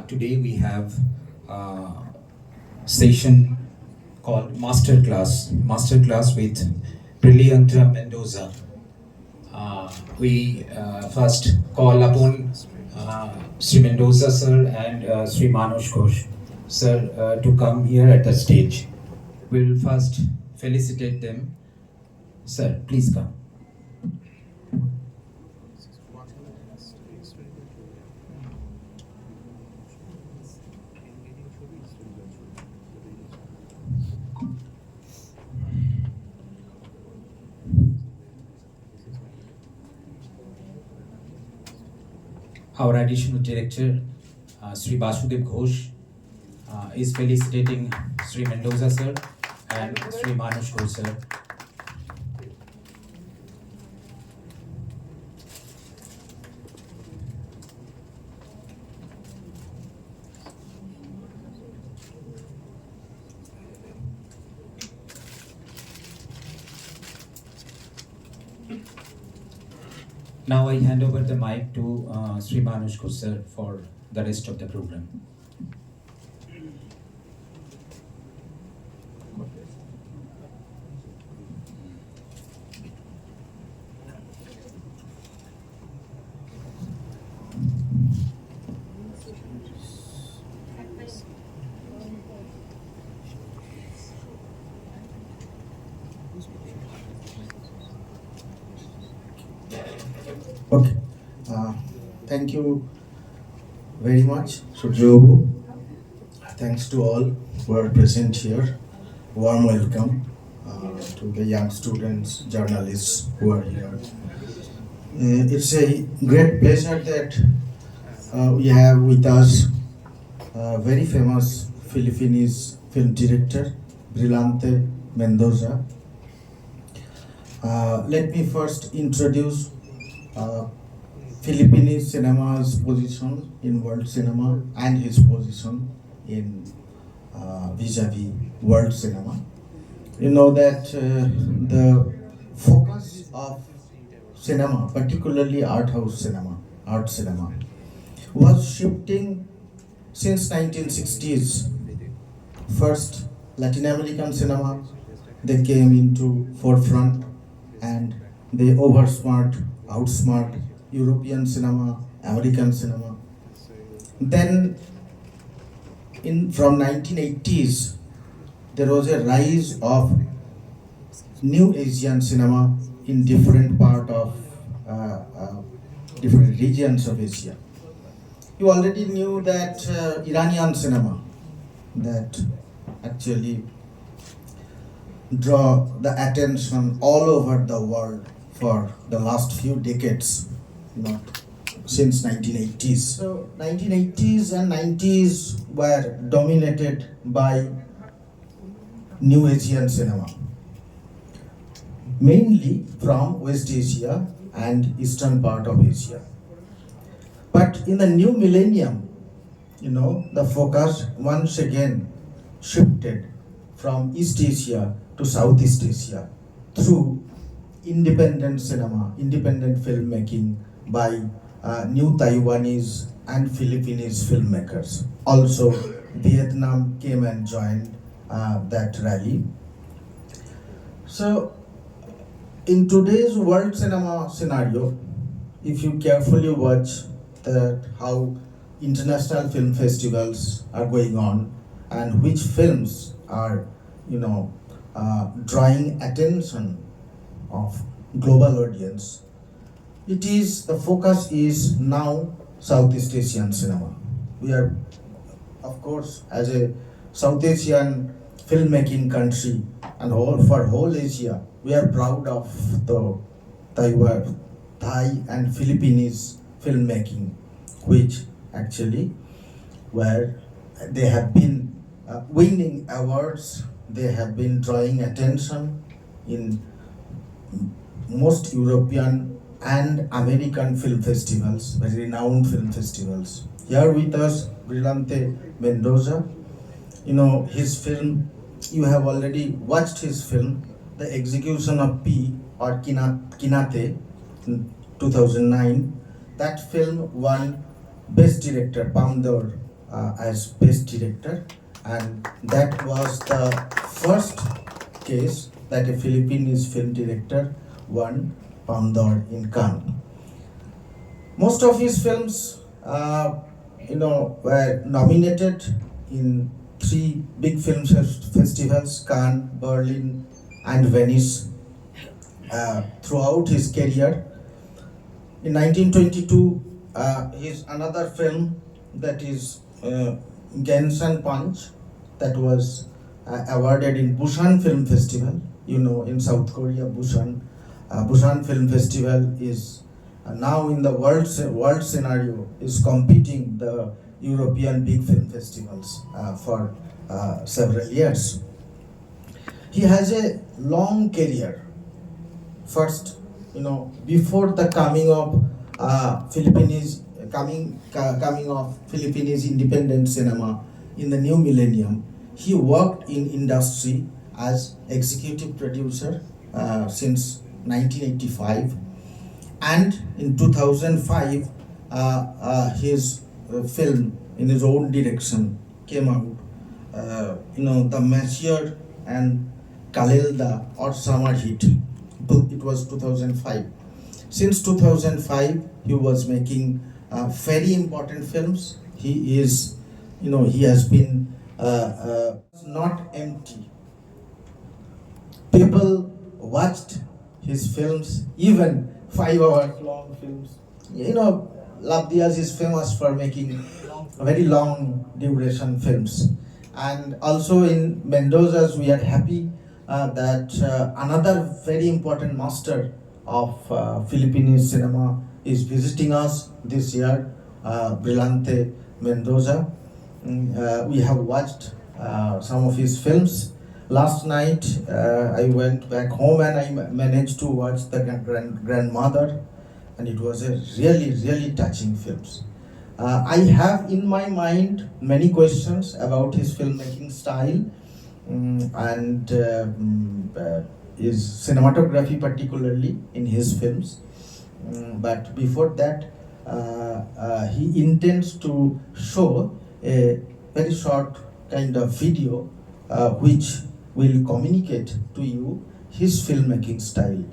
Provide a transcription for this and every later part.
Today we have a session called Masterclass with Brillante Mendoza. We first call upon Sri Mendoza sir and Sri Ghosh sir to come here at the stage. We'll first felicitate them. Sir, please come. Our additional director, Sri Ghosh, is felicitating Sri Mendoza sir and Sri Ghosh sir. Now I hand over the mic to Sri Ghosh sir for the rest of the program. Okay. Thank you very much, Surjobu. Thanks to all who are present here. Warm welcome to the young students, journalists who are here. It's a great pleasure that we have with us a very famous Filipino film director, Brillante Mendoza. Let me first introduce Filipino cinema's position in world cinema and his position in vis-a-vis world cinema. You know that the focus of cinema, particularly art cinema, was shifting since 1960s. First, Latin American cinema, they came into forefront and they outsmart European cinema, American cinema. Then from 1980s, there was a rise of new Asian cinema in different different regions of Asia. You already knew that Iranian cinema that actually draw the attention all over the world for the last few decades, not since 1980s. So 1980s and 90s were dominated by New Asian cinema, mainly from West Asia and eastern part of Asia. But in the new millennium, the focus once again shifted from East Asia to Southeast Asia through independent cinema, independent filmmaking by new Taiwanese and Filipino filmmakers. Also, Vietnam came and joined that rally. So, in today's world cinema scenario, if you carefully watch how international film festivals are going on and which films are, drawing attention of global audience, the focus is now Southeast Asian cinema. We are, of course, as a South Asian filmmaking country and for whole Asia, we are proud of the Thai and Filipino filmmaking, which actually where they have been winning awards, they have been drawing attention in most European and American film festivals, very renowned film festivals. Here with us, Brillante Mendoza. His film, you have already watched his film, The Execution of P or Kinate, in 2009. That film won Best Director, Palme d'Or, as Best Director, and that was the first case that a Philippines film director won Palme d'Or in Cannes. Most of his films, were nominated in three big film festivals: Cannes, Berlin, and Venice. Throughout his career, in 1922, his another film, that is Gensan Punch, that was awarded in Busan Film Festival. In South Korea, Busan Film Festival is now in the world scenario is competing the European big film festivals for several years. He has a long career. First, before the coming of Philippines independent cinema in the new millennium, he worked in industry as executive producer since 1985, and in 2005 his film in his own direction came out, The Mature and Kalelda or Soumyajit. It was 2005. Since 2005, he was making very important films. He has been not empty. People watched his films, even 5 hour long films. Love Diaz is famous for making very long duration films. And also in Mendoza's, we are happy that another very important master of Filipino cinema is visiting us this year, Brillante Mendoza. We have watched some of his films. Last night I went back home and I managed to watch The Grandmother, and it was a really touching films. I have in my mind many questions about his filmmaking style, and his cinematography, particularly in his films. But before that, he intends to show a very short kind of video which will communicate to you his filmmaking style,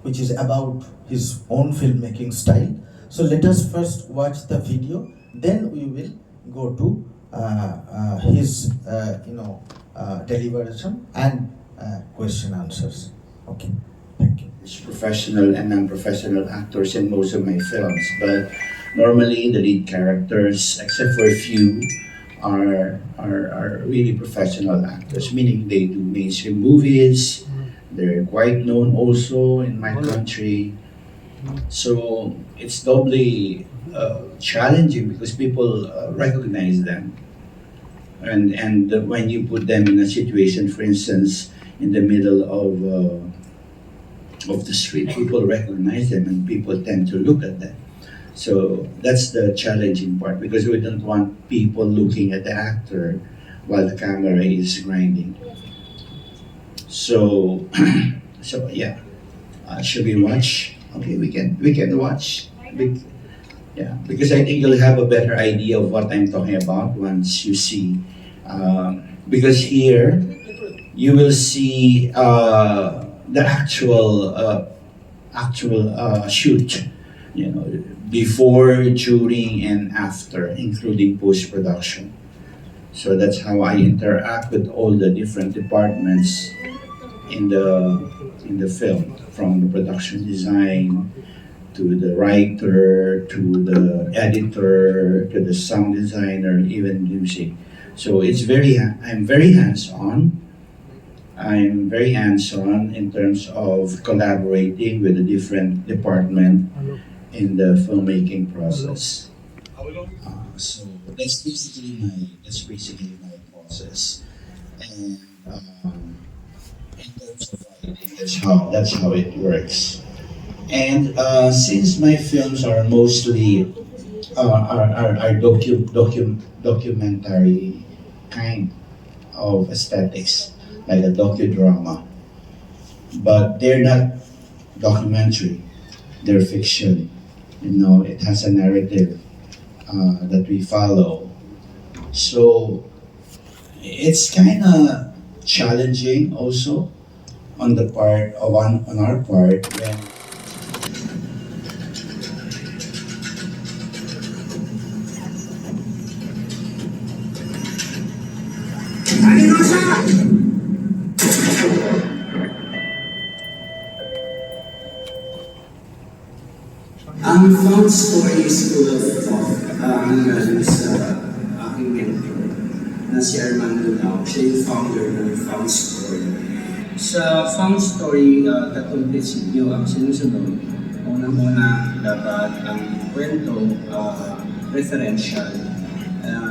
which is about his own filmmaking style. So let us first watch the video, then we will go to his deliberation and question answers. Okay, thank you. There's professional and non-professional actors in most of my films, but normally the lead characters, except for a few, are really professional actors, meaning they do mainstream movies. They're quite known also in my country. So it's doubly challenging because people recognize them. And when you put them in a situation, for instance, in the middle of the street, people recognize them and people tend to look at them. So that's the challenging part, because we don't want people looking at the actor while the camera is grinding. So, so yeah, should we watch? Okay, we can watch. Yeah, because I think you'll have a better idea of what I'm talking about once you see. Because here you will see the actual shoot. Before, during, and after, including post-production. So that's how I interact with all the different departments in the film, from the production design to the writer, to the editor, to the sound designer, even music. So I'm very hands-on. I'm very hands-on in terms of collaborating with the different department in the filmmaking process. So that's basically my process. And in terms of writing, that's how it works. And since my films are mostly documentary kind of aesthetics, like a docudrama, but they're not documentary, they're fiction. It has a narrative that we follow. So it's kind of challenging also on the part of on our part when Ang found story is full of thought. Ang galing sa aking mentor na si Armando Lau. Siya yung founder ng found story. Sa found story, tatlong prinsipyo ang sinusunod. Unang-una, dapat ang kwento referential.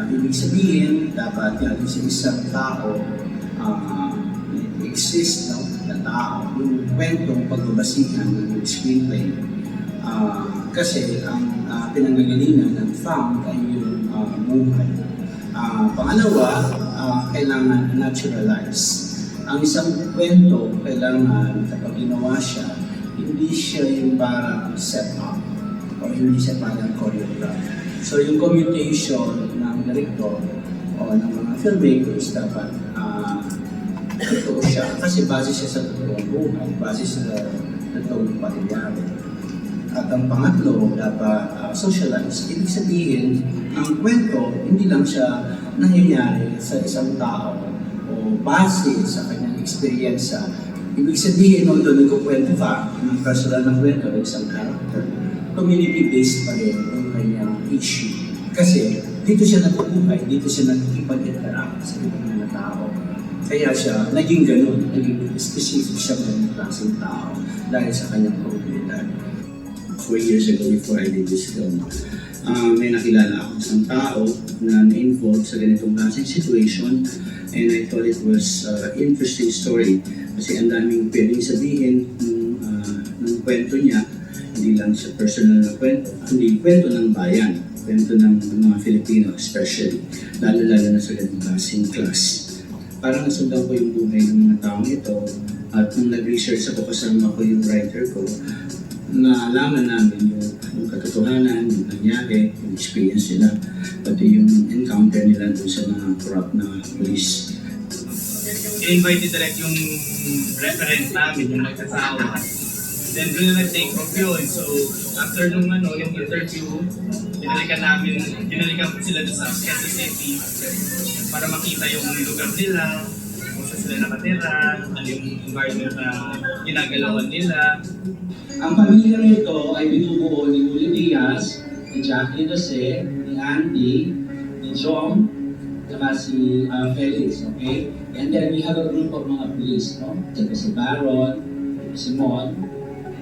Ibig sabihin, dapat natin sa isang tao exist na tao. Yung kwentong pagbabasihan ng screenplay. Kasi ang pinanggagalingan ng found ay yung buhay. Pangalawa, kailangan naturalize. Ang isang kwento, kailangan kapag ginawa siya, hindi siya yung parang set up o hindi siya parang choreograph. So yung commutation ng director o ng mga filmmakers dapat totoo siya. Kasi base siya sa totoong buhay, base sa totoong pangyayari. At ang pangatlo, dapat socialize. Ibig sabihin, ang kwento, hindi lang siya nangyayari sa isang tao o base sa kanyang experience. Ibig sabihin, although nagkukwento ka ng personal na kwento ng isang character, community-based pa rin yung kanyang issue. Kasi dito siya nabubuhay, dito siya nakikipag-interact sa ibang mga tao. Kaya siya naging ganun, naging specific siya ng klaseng tao dahil sa kanyang komunidad. 4 years ago before I did this film, may nakilala ako isang tao na na-involved sa ganitong klaseng situation and I thought it was interesting story kasi ang daming pwedeng sabihin ng kwento niya, hindi lang sa personal na kwento, kundi kwento ng bayan, kwento ng mga Filipino especially, lalo-lalo na sa ganitong klaseng class. Parang nasundan ko yung buhay ng mga taong ito at nung nag-research ako kasama ko yung writer ko, naalaman namin yung katotohanan, yung nangyari, yung experience nila, pati yung encounter nila doon sa mga corrupt na police. I-invite direct yung referent namin, yung nagkasawa. Then doon na nag-take off yun. So after nung yung interview, kinalikan sila doon sa Quezon City para makita yung lugar nila, kung saan sila nakatira, ano yung environment na ginagalawan nila. Ang pamilya nito ay binubuo ni Uli Diaz, ni Jackie Jose, ni Andy, ni John, saka si Felix, okay? And then we have a group of mga police, no? Ito si Baron, si Mon,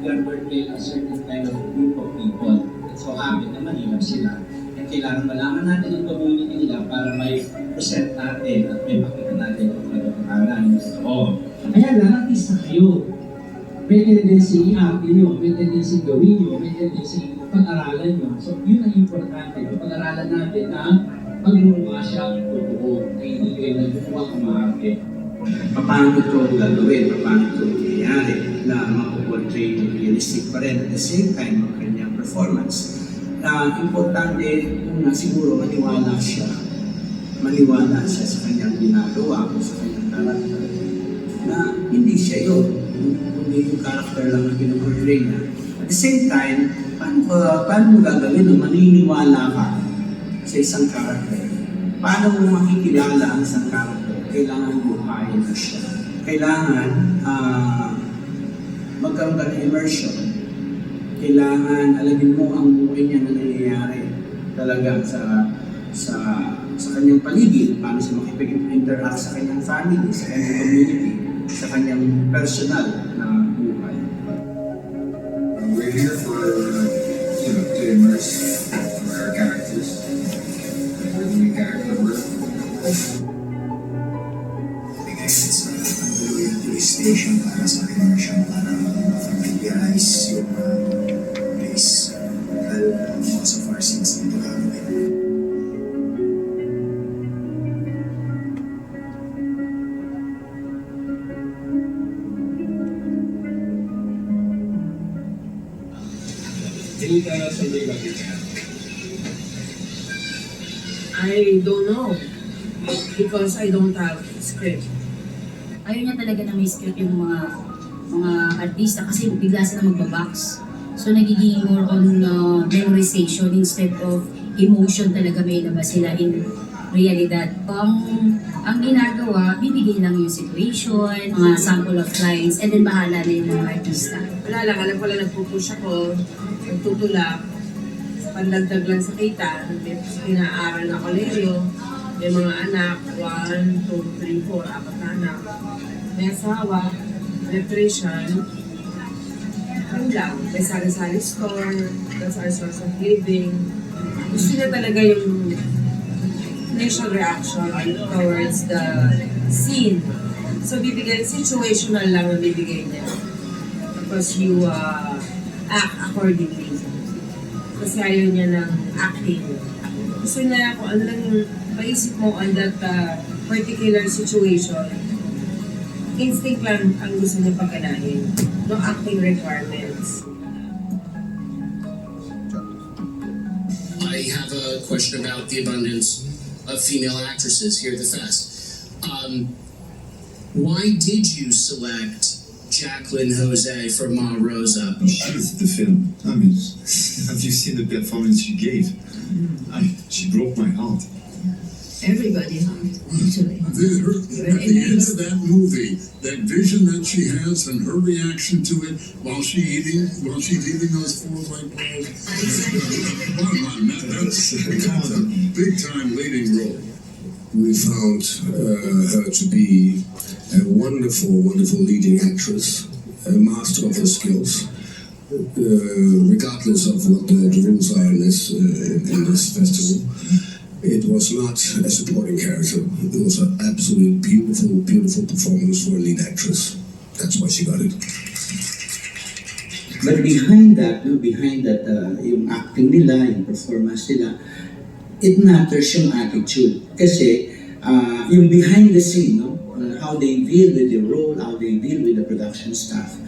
they are portraying a certain kind of group of people. So happen na mahirap sila. And kailangan malaman natin ang community nila para may present natin at may makita natin kung ano ang pangalan nito. Kaya lang, artista kayo. May tendency i-acting nyo, may tendency gawin nyo, may tendency pag-aralan nyo. So yun ang importante. Pag-aralan natin na pag-mukha siya ang totoo, na hindi kayo nagkukuha kung maarte. Paano ito gagawin? Paano ito nangyayari? Na mapuportray yung realistic pa rin at the same time ang kanyang performance. Importante una siguro maniwala siya sa kanyang ginagawa o sa kanyang character na hindi siya yun. Kundi yung character lang na pinuportray niya. At the same time, paano mo gagawin na maniniwala ka sa isang character? Paano mo makikilala ang isang character? Kailangan buhayin na siya. Kailangan magkaroon ka ng immersion. Kailangan alamin mo ang buhay niya na nangyayari talaga sa kanyang paligid, paano siya makipag-interact sa kanyang family, sa kanyang community, sa kanyang personal na buhay. We're here for, to immerse our characters. We're doing character work. I guess it's yung police station para sa immersion, para familiarize yung place. Dahil most of our scenes dito gagawin. Hindi ka sa may bagay ka. I don't know. Because I don't have script. Ayaw niya talaga na may script yung mga artista kasi bigla sila magbabox. So nagiging more on memorization instead of emotion talaga may labas sila in realidad. Ang ginagawa, bibigay lang yung situation, mga sample of lines, and then bahala na yung mga artista. Wala lang, alam ko lang nagpupush ako, nagtutulak, pandagdag lang sa kita, pinaaral na koleyo, may mga anak, 1, 2, 3, 4, 4 na anak. May asawa, electrician, ano lang, may sari-sari store, that's our source of living. Gusto niya talaga yung initial reaction towards the scene. So bibigyan, situational lang ang bibigay niya. Tapos you act accordingly. Kasi ayaw niya ng acting. Gusto niya kung ano lang yung maisip mo on that particular situation. Instinct lang ang gusto niya pagkanahin. No acting requirements. I have a question about the abundance of female actresses here at the fest. Why did you select Jacqueline Jose for Ma Rosa? She was the film. I mean, have you seen the performance she gave? She broke my heart. Everybody, actually. At the end of that movie, that vision that she has and her reaction to it while she's eating those 4 white balls. Bottom line, that's a big time leading role. We found her to be a wonderful, wonderful leading actress, a master of her skills, regardless of what the rules are in this festival. It was not a supporting character. It was an absolutely beautiful, beautiful performance for a lead actress. That's why she got it. But behind that, yung acting nila, yung performance nila, it matters yung attitude. Kasi yung behind the scene, how they deal with the role, how they deal with the production staff,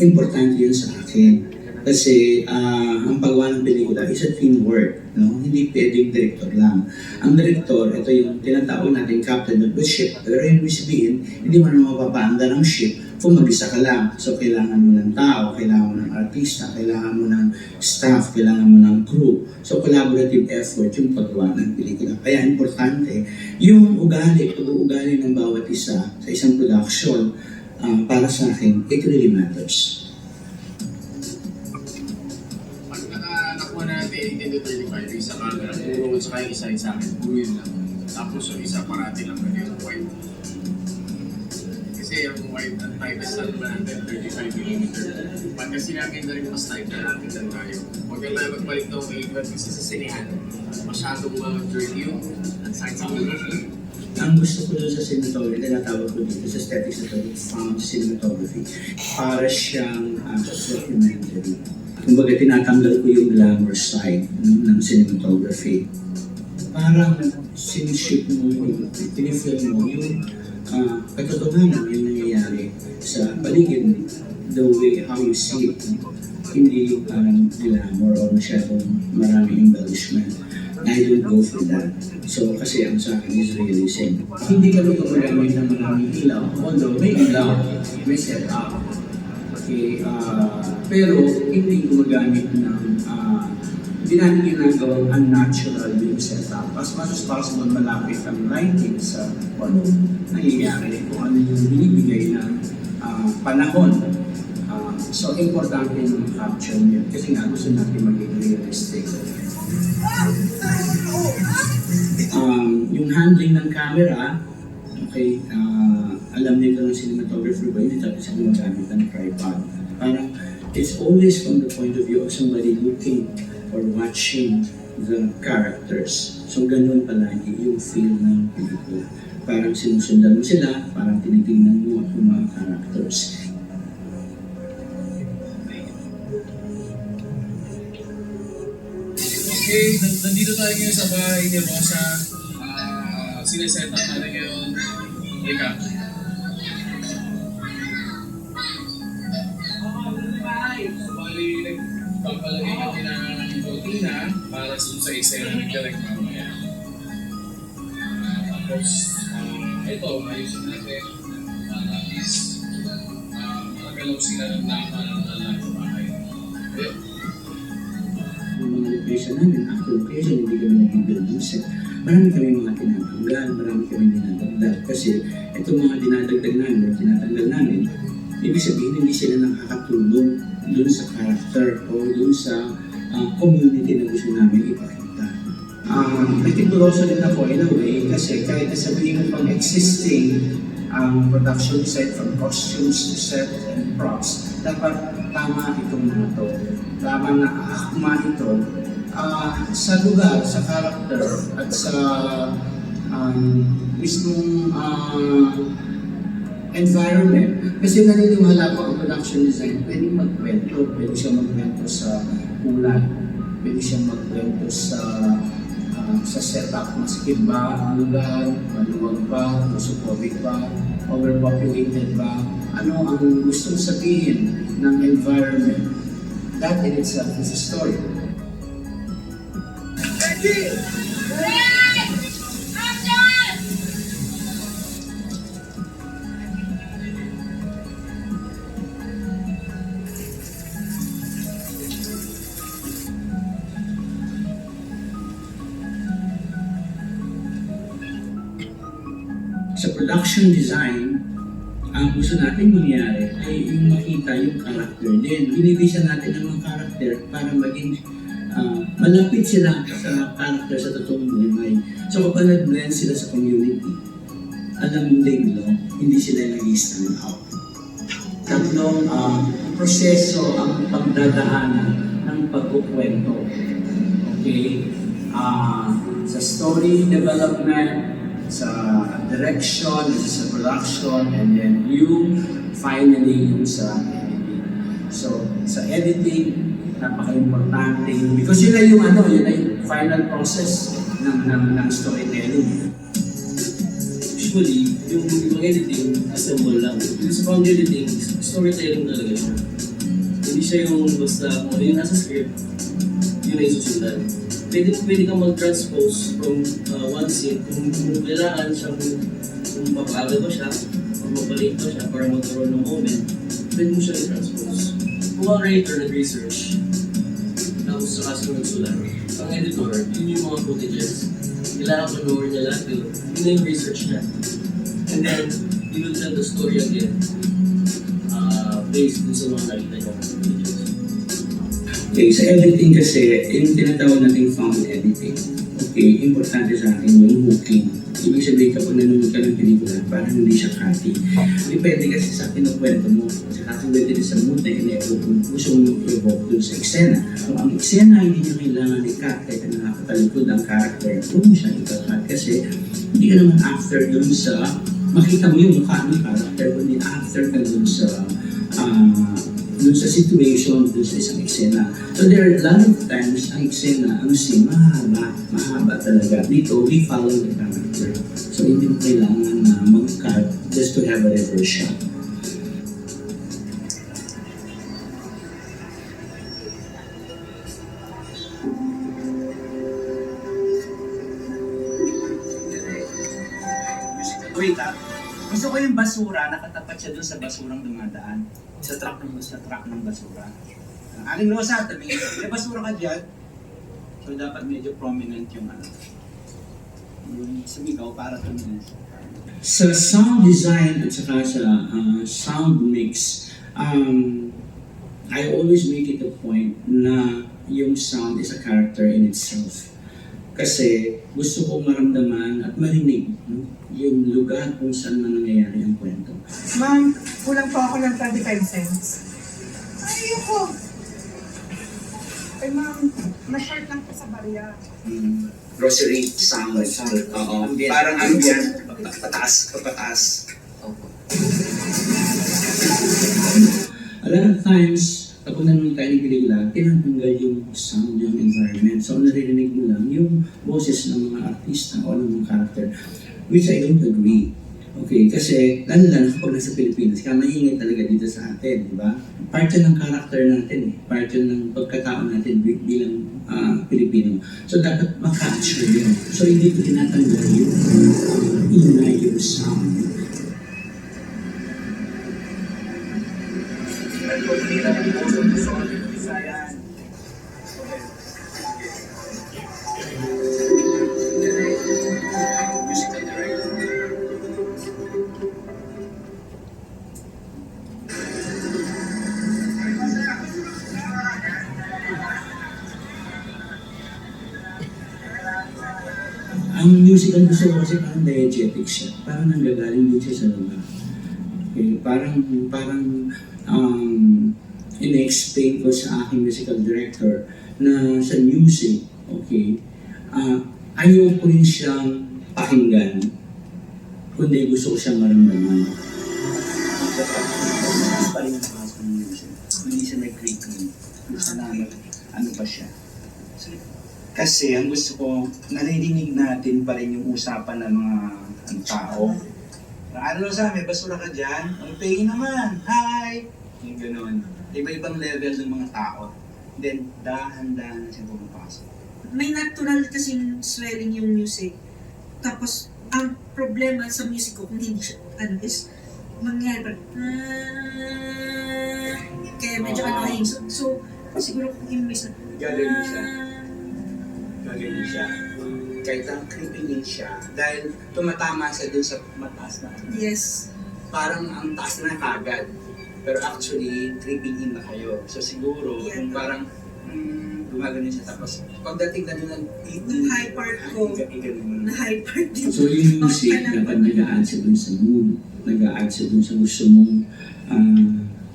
importante yun sa akin. Kasi ang paggawa ng pelikula is a teamwork, no? Hindi pwedeng director lang. Ang director, ito yung tinatawag natin captain of the ship. Pero ibig sabihin, hindi mo na mapapaanda ng ship kung mag-isa ka lang. So kailangan mo ng tao, kailangan mo ng artista, kailangan mo ng staff, kailangan mo ng crew. So collaborative effort yung paggawa ng pelikula. Kaya importante, yung pag-uugali ng bawat isa sa isang production, para sa akin, it really matters. Natin 18 to 35, isa camera, puro sa kayo isa sa akin, puro yun lang. Tapos yung isa parati lang na yung white. Kasi yung white, ang tightest lang natin, 35mm. Pag kasi namin na rin mas tight na natin dyan tayo. Huwag na tayo magpalit ng ibat kasi sa sinihan. Masyadong dirty yung sakit sa ulo. Ang gusto ko doon sa cinematography, tinatawag ko dito sa aesthetics na found cinematography, para siyang documentary. Kumbaga tinatanggal ko yung glamour side ng cinematography. Parang sinishoot mo yung, pinifilm mo yung katotohanan yung nangyayari sa paligid, the way how you see it. Hindi yung parang glamour o masyadong maraming embellishment. I don't go for that. So kasi ang sa akin is realism. Hindi ka luto magamit ng maraming ilaw. Although may ilaw, may setup. Okay, pero hindi gumagamit ng hindi natin ginagawang unnatural yung setup. As much as possible, malapit ang lighting sa ano nangyayari, kung ano yung binibigay ng panahon. So, importante yung capture niya kasi nga gusto natin maging realistic. Yung handling ng camera, okay, alam nito ng cinematographer ba, hindi tapos siya gumagamit ng tripod. Parang, it's always from the point of view of somebody looking or watching the characters. So, ganun palagi yung feel ng pelikula. Parang sinusundan mo sila, parang tinitingnan mo yung mga characters. Okay, nandito tayo ngayon sa bahay ni Rosa. Sineset up natin ngayon. Ika. Bali, nagpapalagay kami ng cortina para sa eksena ng direct mamaya. Tapos, ito, ayusin natin para at least makagalaw sila ng tama ng bahay. Ayun. Yung mga location namin, after location, hindi kami nag-build ng set. Marami kami mga tinatanggal, marami kami dinadagdag. Kasi itong mga dinadagdag namin o tinatanggal namin, ibig sabihin hindi sila nakakatulong dun sa character o dun sa community na gusto namin ipakita. Nagtiguroso din ako in a way kasi kahit nasabihin mo pang existing production design from costumes to set and props, dapat tama itong mga to. Tama na akma ito sa lugar, sa character at sa mismong environment. Kasi naniniwala ko ang production design, pwede magkwento. Pwede siyang magkwento sa kulay. Pwede siyang magkwento sa setup. Masikip ba ang lugar? Maluwag ba? Claustrophobic ba? Overpopulated ba? Ano ang gustong sabihin ng environment? That in itself is a story. Sa production design, ang gusto natin mangyari ay yung makita yung character din. Binibisa natin ang mga character para maging malapit sila sa character sa totoong buhay. So kapag nag-blend sila sa community, alam mo they belong, hindi sila nag-stand out. Tatlong proseso ang pagdadaanan ng pagkukwento. Okay? Sa story development, sa direction, sa production, and then finally yung sa editing. So, sa editing, napaka-importante because yun na yung final process ng storytelling. Usually, yung editing, assemble lang. Yung sa found editing, storytelling talaga siya. Hindi siya yung basta kung ano yung nasa script, yun ay susundan. Pwede kang mag-transpose from one scene kung kailangan siyang kung mapaaga ba siya o mapalate ba siya para magkaroon ng moment, pwede mo siya i-transpose. Kung ang writer nag-research, tapos sa kaso nagsulat, ang editor, yun yung mga footages. Kailangan manoor niya lahat yun. Yun na yung research niya. And then, he will tell the story again based dun sa mga nakita niya footages. Okay, sa editing kasi, yung tinatawag nating found editing. Okay, importante sa akin yung hooking. Ibig sabihin kapag nanonood ka ng pelikula, parang hindi siya cutty. Depende kasi sa kinukwento mo. Kasi depende din sa mood na in-evoke kung gusto mo i-evoke dun sa eksena. Kung ang eksena hindi niya kailangan i-cut kahit na nakakatalikod ang character, huwag mo siya i-cut kasi hindi ka naman after dun sa makita mo yung mukha ng character, kundi after ka dun sa situation, dun sa isang eksena. So there are a lot of times ang eksena, ang scene, mahaba talaga. Dito, we follow the character. So hindi mo kailangan na mag-cut just to have a reverse shot. Wait gusto ko yung basura, nakatapat siya dun sa basurang dumadaan. Sa truck ng basura. Aling Rosa, tabingin ko, may basura ka dyan. So dapat medyo prominent yung yung sumigaw para tumingin. Sa sound design at saka sa sound mix, I always make it a point na yung sound is a character in itself. Kasi gusto ko maramdaman at marinig yung lugar kung saan man nangyayari ang kwento. Ma'am, kulang po ako ng 25 cents. Ayoko! Ay ma'am, na-short lang po sa barya. Grocery sound. Oo. Parang ambient. Pataas. A lot of times, kapag nanonood tayo ng pelikula, tinatanggal yung sound, yung environment. So, naririnig mo lang yung boses ng mga artista o ng mga character, which I don't agree. Okay, kasi lalo kapag nasa Pilipinas, kaya maingay talaga dito sa atin, di ba? Part yun ng character natin eh. Part yun ng pagkatao natin bilang Pilipino. So dapat makapture yun. So hindi ko tinatanggal yung ingay, yung sound. Ang music ang gusto ko kasi parang diegetic siya. Parang nanggagaling din siya sa lugar. Okay, parang in-explain ko sa aking musical director na sa music, okay, ayaw ko rin siyang pakinggan, kundi gusto ko siyang maramdaman. Pa rin ang pasok ng music. Hindi siya nag-creepy. Gusto namin, ano pa siya. Kasi ang gusto ko, naririnig natin pa rin yung usapan ng mga tao. Ano sa amin, basura ka dyan? Ang pay naman, hi! Yung gano'n. Iba-ibang level ng mga tao. Then, dahan-dahan na siya pumapasok. May natural kasing swelling yung music. Tapos, ang problema sa music ko, kung hindi siya, is, mangyari pa, kaya medyo annoying. So, siguro kung imbis na, Gagaling siya. Gagaling siya. Kahit ang creepy siya. Dahil tumatama siya dun sa mataas na. yes. Parang ang taas na kagad. Pero actually, creeping in na kayo. So siguro, kung parang gumagano siya tapos pagdating na doon Yung high part ko, na high part din. So yung music, dapat nag-a-add siya dun sa mood. Nag-a-add siya dun sa gusto mong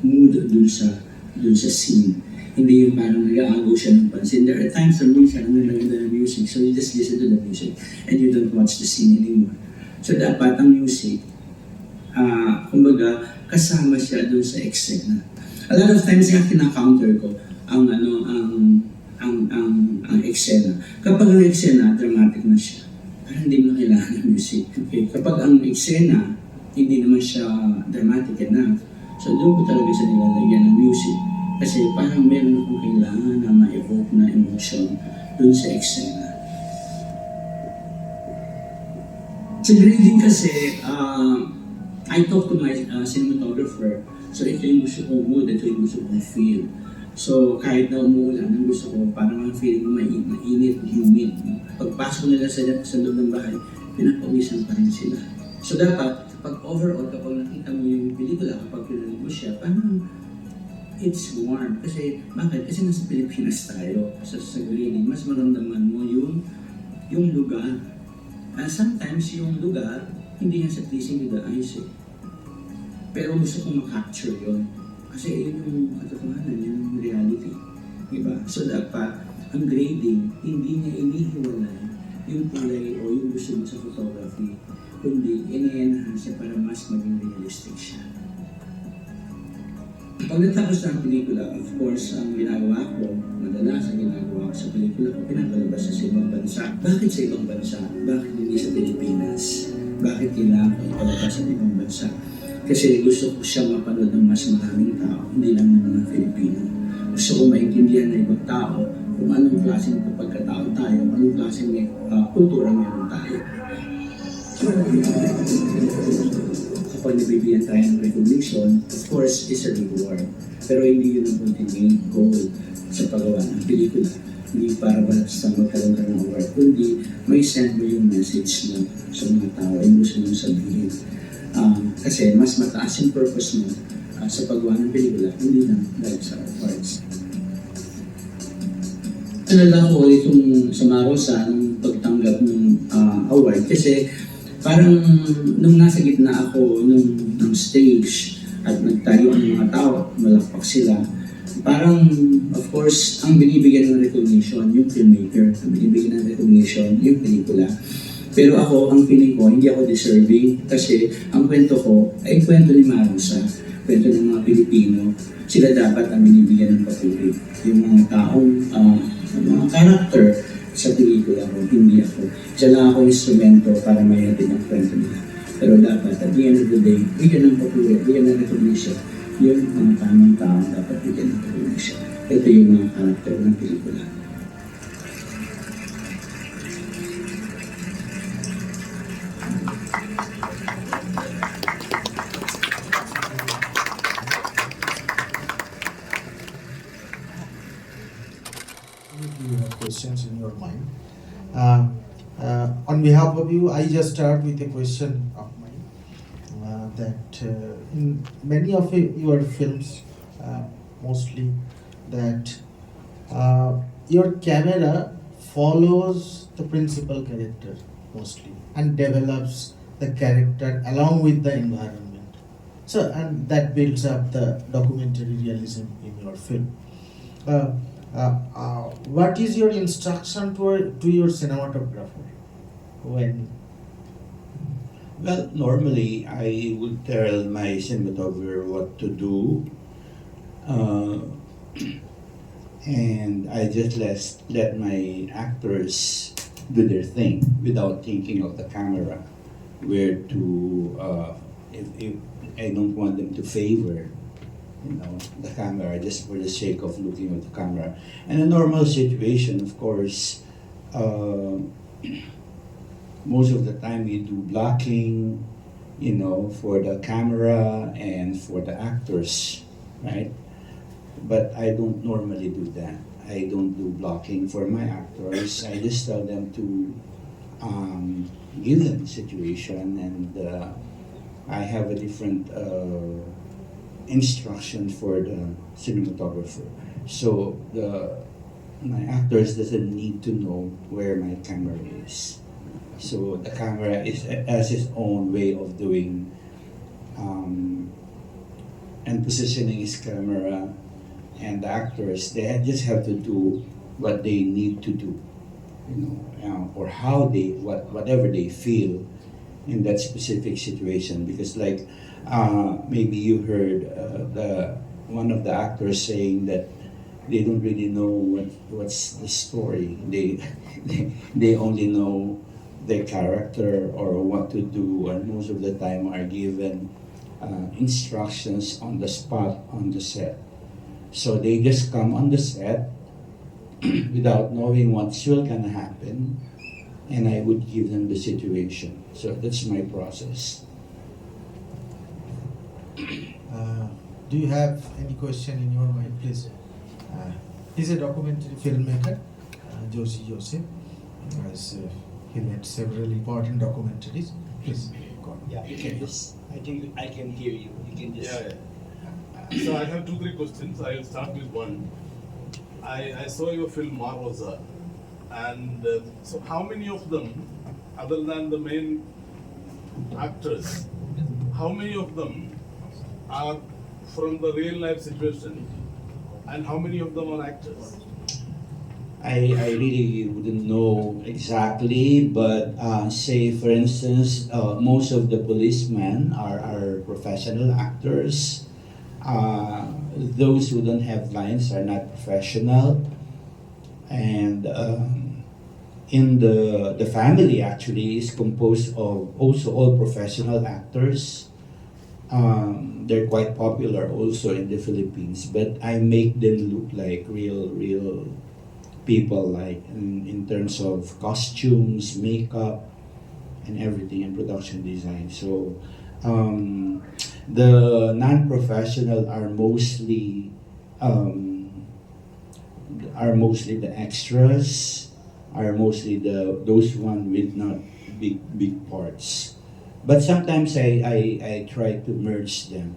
mood dun sa scene. Hindi yung parang nag-aagaw siya ng pansin. There are times na minsan ang nagaganda ng music, so you just listen to the music and you don't watch the scene anymore. So dapat ang music, kumbaga, kasama siya doon sa eksena. A lot of times nga kina-counter ko ang eksena. Kapag ang eksena, dramatic na siya. Parang hindi mo na kailangan ng music. Okay? Kapag ang eksena, hindi naman siya dramatic enough, so doon ko talaga siya nilalagyan ng music. Kasi parang meron akong kailangan na ma-evoke na emotion doon sa eksena. Sa grading kasi, I talk to my cinematographer. So ito yung gusto kong mood, ito yung gusto kong feel. So kahit na umuulan, ang gusto ko parang ang feeling mo mainit, humid. Pagpasok nila sa loob ng bahay, pinapawisan pa rin sila. So dapat, pag overall, kapag nakita mo yung pelikula, kapag pinanood mo siya, parang it's warm. Kasi, bakit? Kasi nasa Pilipinas tayo. Sa grading, mas maramdaman mo yung lugar. Sometimes yung lugar, hindi nga sa pleasing with the eyes eh. Pero gusto kong ma-capture yun. Kasi yun yung katotohanan, yun yung reality. Diba? So dapat, ang grading, hindi niya inihiwalay yung kulay o yung gusto mo sa photography, kundi ini-enhance siya para mas maging realistic siya. Pag natapos na ang pelikula, of course, ang ginagawa ko, madalas ang ginagawa ko sa pelikula ko, pinapalabas sa ibang bansa. Bakit sa ibang bansa? Bakit hindi sa Pilipinas? Bakit kailangan ko ipalabas sa ibang bansa? Kasi gusto ko siya mapanood ng mas maraming tao, hindi lang ng mga Filipino. Gusto ko maintindihan ng ibang tao kung anong klaseng pagkatao tayo, anong klaseng kultura meron tayo. Kapag nabibigyan tayo ng recognition, of course, is a reward. Pero hindi yun ang ultimate goal sa paggawa ng pelikula. Hindi para basta magkaroon ka ng award, kundi may send mo yung message mo sa mga tao ay gusto mong sabihin. Kasi mas mataas yung purpose mo sa paggawa ng pelikula, hindi lang dahil sa awards. Nalala ko itong sa Marosa nung pagtanggap ng award kasi parang nung nasa gitna ako ng stage at nagtayo ang mga tao, malakpak sila, parang of course ang binibigyan ng recognition yung filmmaker, ang binibigyan ng recognition yung pelikula. Pero ako, ang feeling ko, hindi ako deserving kasi ang kwento ko ay kwento ni Marosa, kwento ng mga Pilipino. Sila dapat ang binibigyan ng papuri. Yung mga taong, mga character sa pelikula ko, hindi ako. Isa lang ako instrumento para mayatin ang kwento nila. Pero dapat at the end of the day, bigyan ng papuri, bigyan ng recognition yung mga tamang taong dapat bigyan ng recognition. Ito yung mga karakter ng pelikula. You have questions in your mind. On behalf of you, I just start with a question of mine. In many of your films, mostly, that your camera follows the principal character mostly and develops the character along with the environment. So, and that builds up the documentary realism in your film. What is your instruction to your cinematographer when? Well, normally I would tell my cinematographer what to do, and I just let my actors do their thing without thinking of the camera, where to if I don't want them to favor the camera just for the sake of looking at the camera. In a normal situation, of course, most of the time we do blocking, for the camera and for the actors, right? But I don't normally do that. I don't do blocking for my actors. I just tell them to give them the situation, and I have a different instruction for the cinematographer. So my actors doesn't need to know where my camera is. So the camera has its own way of doing and positioning his camera, and the actors, they just have to do what they need to do, or how whatever they feel in that specific situation. Because maybe you heard one of the actors saying that they don't really know what's the story. They only know their character or what to do, and most of the time are given instructions on the spot on the set. So they just come on the set without knowing what's still gonna happen, and I would give them the situation. So that's my process. Do you have any question in your mind, please? He's a documentary filmmaker, Joshi Joseph. He made several important documentaries. Please, go on. Yeah, you can just. I think I can hear you. You can just. Yeah. So I have 2-3 questions. I will start with one. I saw your film Marvosa, and so how many of them, other than the main actors, how many of them are from the real life situation, and how many of them are actors? I really wouldn't know exactly, but say for instance, most of the policemen are professional actors. Those who don't have lines are not professional, and in the family actually is composed of also all professional actors. They're quite popular also in the Philippines, but I make them look like real people, like in terms of costumes, makeup, and everything, and production design. So the non-professional are mostly the extras, are mostly those one with not big parts. But sometimes I try to merge them,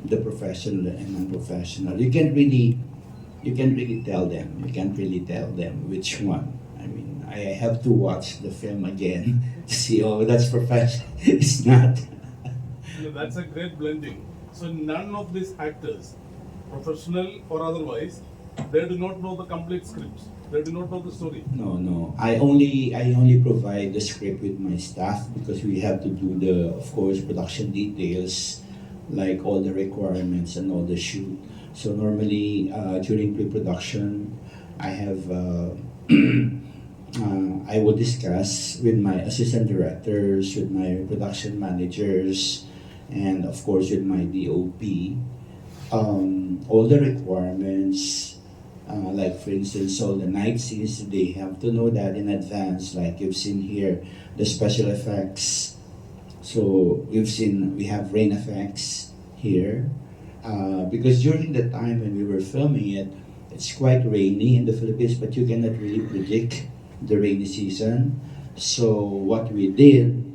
the professional and non-professional. You can't really tell them. You can't really tell them which one. I mean, I have to watch the film again to see. Oh, that's professional. It's not. No, that's a great blending. So none of these actors, professional or otherwise, they do not know the complete scripts. They do not know the story. No. I only provide the script with my staff, because we have to do of course, production details, like all the requirements and all the shoot. So normally during pre-production, I have I will discuss with my assistant directors, with my production managers, and of course with my DOP, all the requirements, like for instance, all the night scenes, they have to know that in advance, like you've seen here, the special effects. So we have rain effects here, because during the time when we were filming it, it's quite rainy in the Philippines, but you cannot really predict the rainy season. So what we did,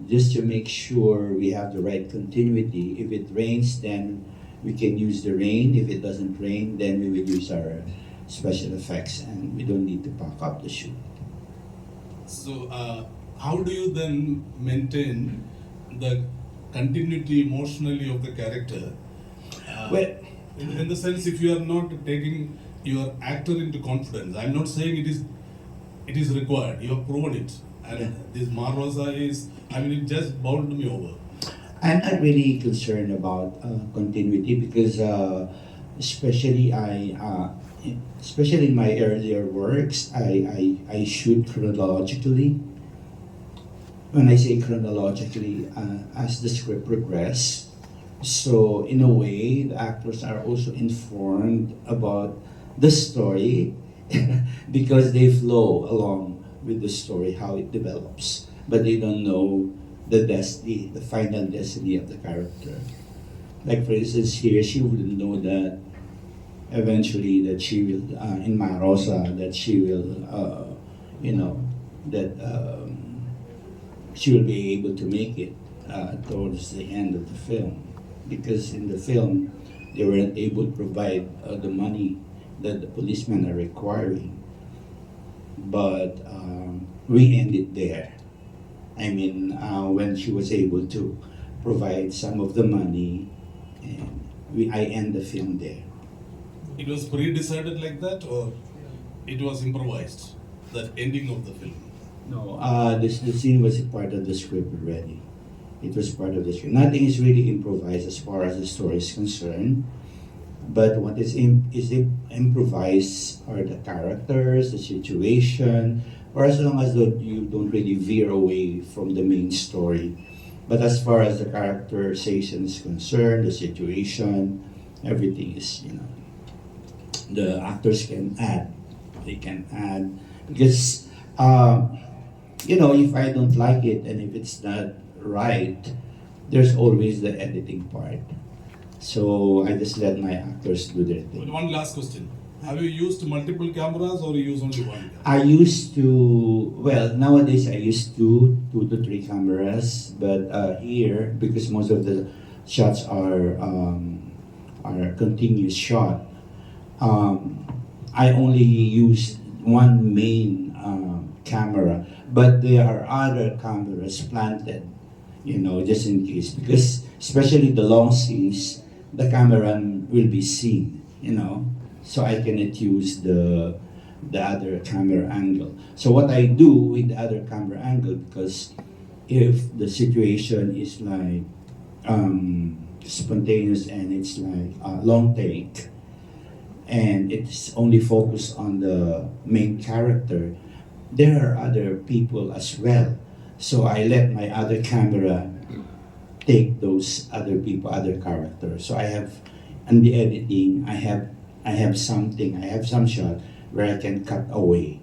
just to make sure we have the right continuity, if it rains, then we can use the rain. If it doesn't rain, then we will use our special effects, and we don't need to pack up the shoot. So, how do you then maintain the continuity emotionally of the character? Well, in the sense, if you are not taking your actor into confidence, I'm not saying it is required. You have proven it, and this Marosa is. I mean, it just bowled me over. I'm not really concerned about continuity because, especially especially in my earlier works, I shoot chronologically. When I say chronologically, as the script progresses, so in a way, the actors are also informed about the story because they flow along with the story, how it develops, but they don't know the destiny, the final destiny of the character. Like for instance, here she wouldn't know that eventually that she will in Marosa that she will that she will be able to make it towards the end of the film, because in the film they weren't able to provide the money that the policemen are requiring, but we ended there. I mean, when she was able to provide some of the money, and I end the film there. It was pre-decided like that, or it was improvised? That ending of the film. No, the scene was a part of the script already. It was part of the script. Nothing is really improvised as far as the story is concerned. But what is improvised are the characters, the situation, or as long as you don't really veer away from the main story. But as far as the characterization is concerned, the situation, everything is, the actors can add. They can add. Because, if I don't like it and if it's not right, there's always the editing part. So I just let my actors do their thing. One last question. Have you used multiple cameras or you use only one camera? I used to, nowadays I use two to three cameras, but here, because most of the shots are continuous shot, I only use one main camera, but there are other cameras planted, just in case, because especially the long scenes, the camera will be seen, so I cannot use the other camera angle. So what I do with the other camera angle, because if the situation is like spontaneous and it's like a long take, and it's only focused on the main character, there are other people as well. So I let my other camera take those other people, other characters. So I have, in the editing, I have some shot where I can cut away.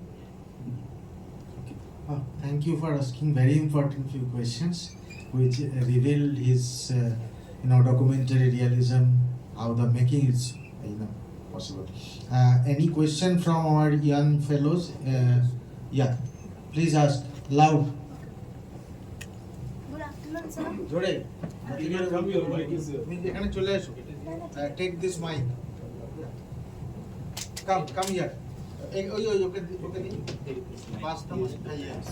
Thank you for asking very important few questions, which reveal his, documentary realism, how the making is, possible. Any question from our young fellows? Yeah, please ask loud. Good afternoon, sir. জোরে এখানে চলে এসো take this mic. Come here. ওকে দিন pass the mic. Yes.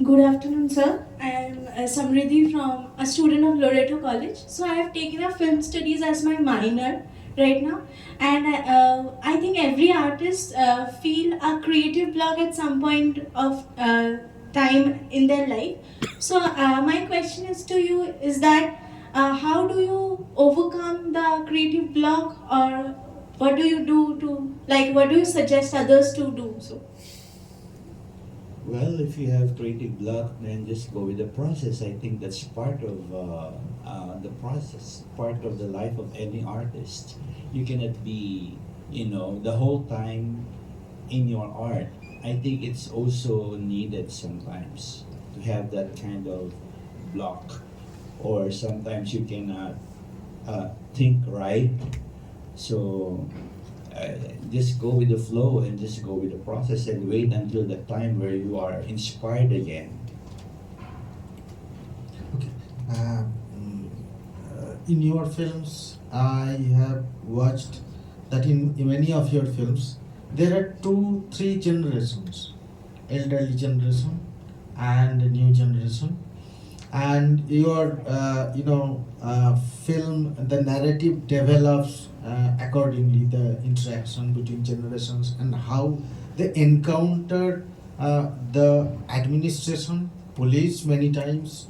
Good afternoon, sir. I am Samriddhi from a student of Moderator College. So I have taken up film studies as my minor right now, and I think every artist feel a creative block at some point of time in their life. So my question is to you is that how do you overcome the creative block, or what do you do to, like, what do you suggest others to do? So, Well, if you have creative block, then just go with the process. I think that's part of the process, part of the life of any artist. You cannot be, the whole time in your art. I think it's also needed sometimes to have that kind of block, or sometimes you cannot think right. So just go with the flow and just go with the process and wait until the time where you are inspired again. In your films, I have watched that in many of your films, there are 2, 3 generations, elderly generation and new generation, and your film, the narrative develops accordingly, the interaction between generations and how they encounter the administration, police many times,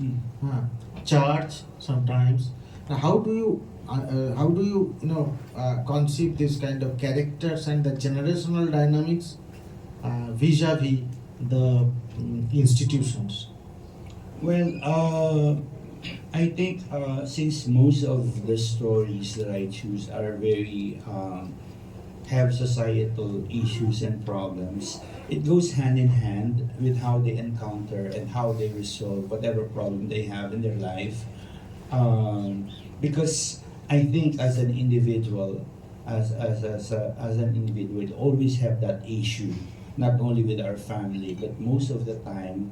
church sometimes. Now, how do you conceive this kind of characters and the generational dynamics vis-a-vis the institutions? Well, I think since most of the stories that I choose are very have societal issues and problems, it goes hand in hand with how they encounter and how they resolve whatever problem they have in their life. Because I think as an individual, as an individual, we always have that issue, not only with our family, but most of the time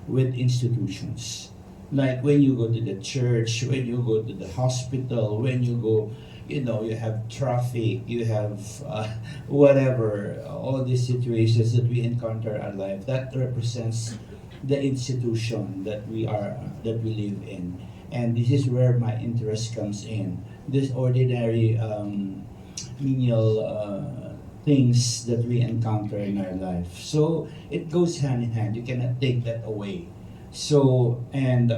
with institutions. Like when you go to the church, when you go to the hospital, when you go, you have traffic, you have whatever, all these situations that we encounter in our life, that represents the institution that we live in. And this is where my interest comes in. This ordinary menial things that we encounter in our life. So it goes hand in hand. You cannot take that away. So and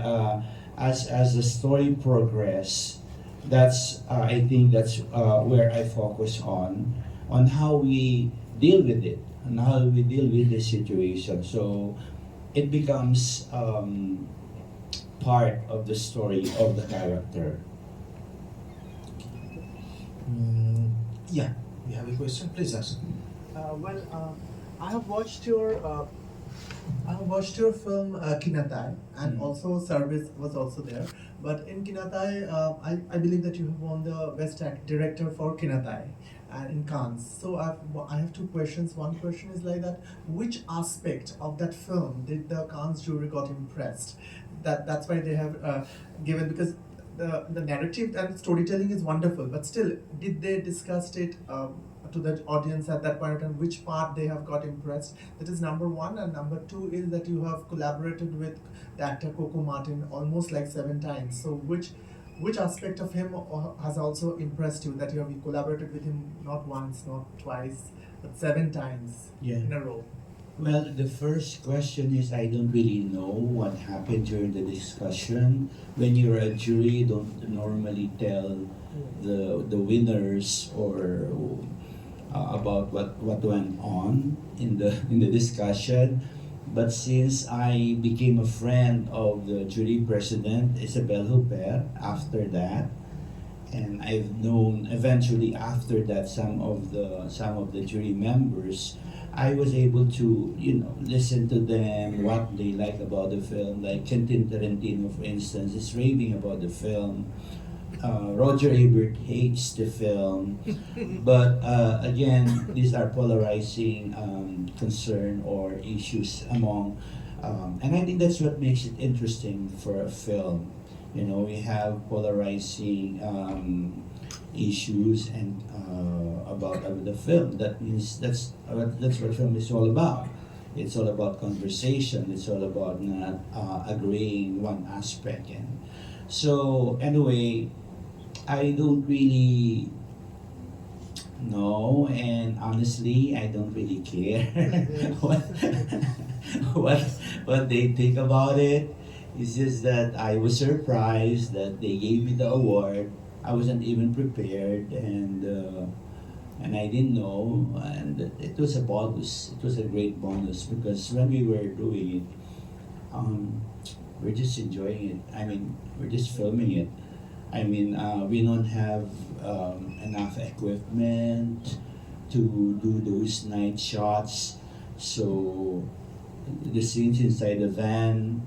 as the story progress, that's I think that's where I focus on how we deal with it and how we deal with the situation. So it becomes part of the story of the character. Yeah, you have a question? Please ask. I have watched your film Kinatai, and also Service was also there. But in Kinatai, I believe that you have won the Best Director for Kinatai and in Cannes. So I have 2 questions. One question is like that: which aspect of that film did the Cannes jury got impressed? That's why they have given, because the narrative and storytelling is wonderful, but still, did they discuss it to the audience at that point in time, which part they have got impressed? That is number 1. And number 2 is that you have collaborated with the actor Coco Martin almost like 7 times. So which aspect of him has also impressed you, that you have collaborated with him not once, not twice, but 7 times in a row? Well, the first question is I don't really know what happened during the discussion. When you're a jury, you don't normally tell the winners or about what went on in the discussion. But since I became a friend of the jury president, Isabel Huper, after that, and I've known eventually after that some of the jury members, I was able to listen to them, what they like about the film. Like Quentin Tarantino, for instance, is raving about the film. Roger Ebert hates the film, but again, these are polarizing concern or issues among, and I think that's what makes it interesting for a film. We have polarizing issues and about the film. That means that's what film is all about. It's all about conversation. It's all about not agreeing one aspect. And so anyway, I don't really know, and honestly, I don't really care what, what they think about it. It's just that I was surprised that they gave me the award. I wasn't even prepared, and and I didn't know, and it was a bonus. It was a great bonus because when we were doing it, we're just enjoying it. I mean, we're just filming it. I mean, we don't have enough equipment to do those night shots, so the scenes inside the van,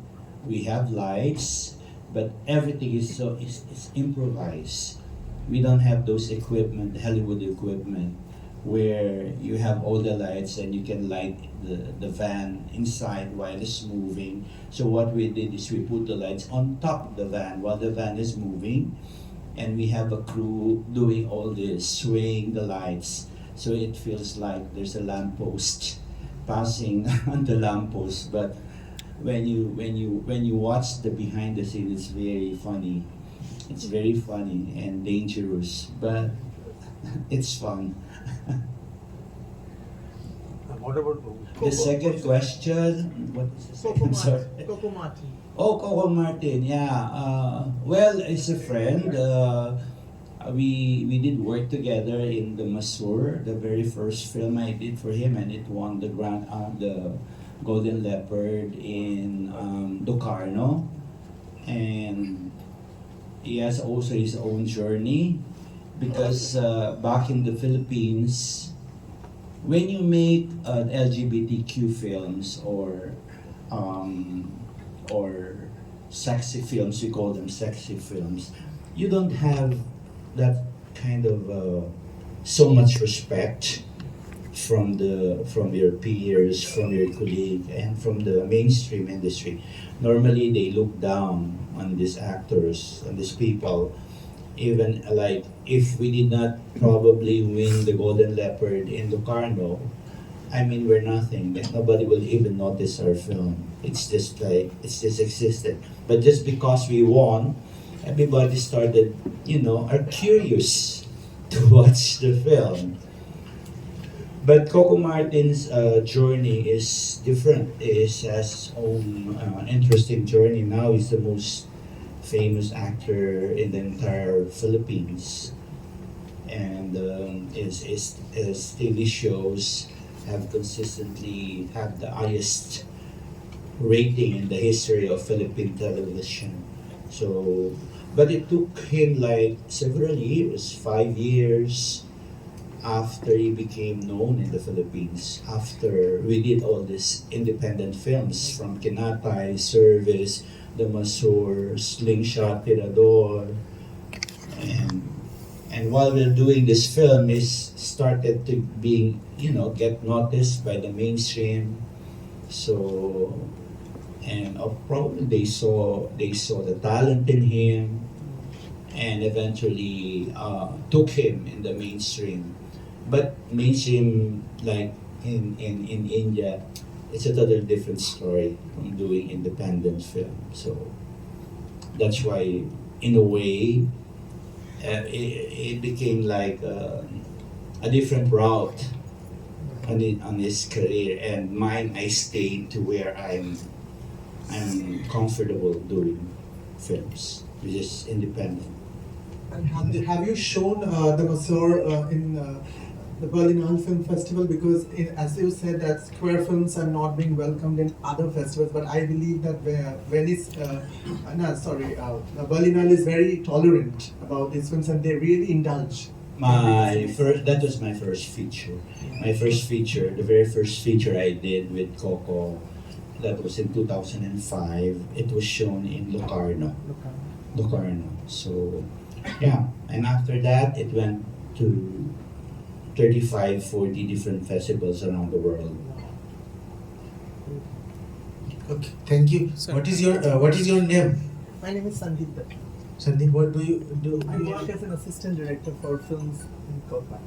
we have lights, but everything is improvised. We don't have those equipment, Hollywood equipment, where you have all the lights and you can light the van inside while it's moving. So what we did is we put the lights on top of the van while the van is moving, and we have a crew doing all this, swaying the lights, so it feels like there's a lamppost passing on the lamppost. But when you watch the behind the scenes, it's very funny. It's very funny and dangerous, but it's fun. What about The second question, what is the second? Sorry. Coco Martin. Oh, Coco Martin, yeah. Well, it's a friend. We did work together in the Masur, the very first film I did for him, and it won the the Golden Leopard in Locarno, and he has also his own journey because back in the Philippines, when you make LGBTQ films or sexy films, we call them sexy films, you don't have that kind of so much respect from your peers, from your colleague, and from the mainstream industry. Normally, they look down on these actors, on these people. Even like if we did not probably win the Golden Leopard in Locarno, I mean we're nothing. Like, nobody will even notice our film. It's just existed. But just because we won, everybody started, are curious to watch the film. But Coco Martin's journey is different. He has his own interesting journey. Now he's the most famous actor in the entire Philippines, and his TV shows have consistently had the highest rating in the history of Philippine television. So, but it took him like several years, 5 years, after he became known in the Philippines, after we did all these independent films from Kinatay, Service, The Masur, Slingshot, Tirador, and while we're doing this film, it started to get noticed by the mainstream. So, and probably they saw the talent in him, and eventually took him in the mainstream. But mainstream, like in India, it's a totally different story from doing independent film. So that's why, in a way, it became like a different route on his career, and mine, I stayed to where I'm comfortable doing films, which is independent. And have you shown the Masur in the Berlinale Film Festival? Because as you said that queer films are not being welcomed in other festivals, but I believe that Berlinale is very tolerant about these films and they really indulge. That was my first feature. My first feature, the very first feature I did with Coco, that was in 2005. It was shown in Locarno. So, yeah. And after that, it went to 35, 40 different festivals around the world. Okay, thank you. What is your name? My name is Sandeep. Sandeep, what do you do? I work as an assistant director for films in Kolkata.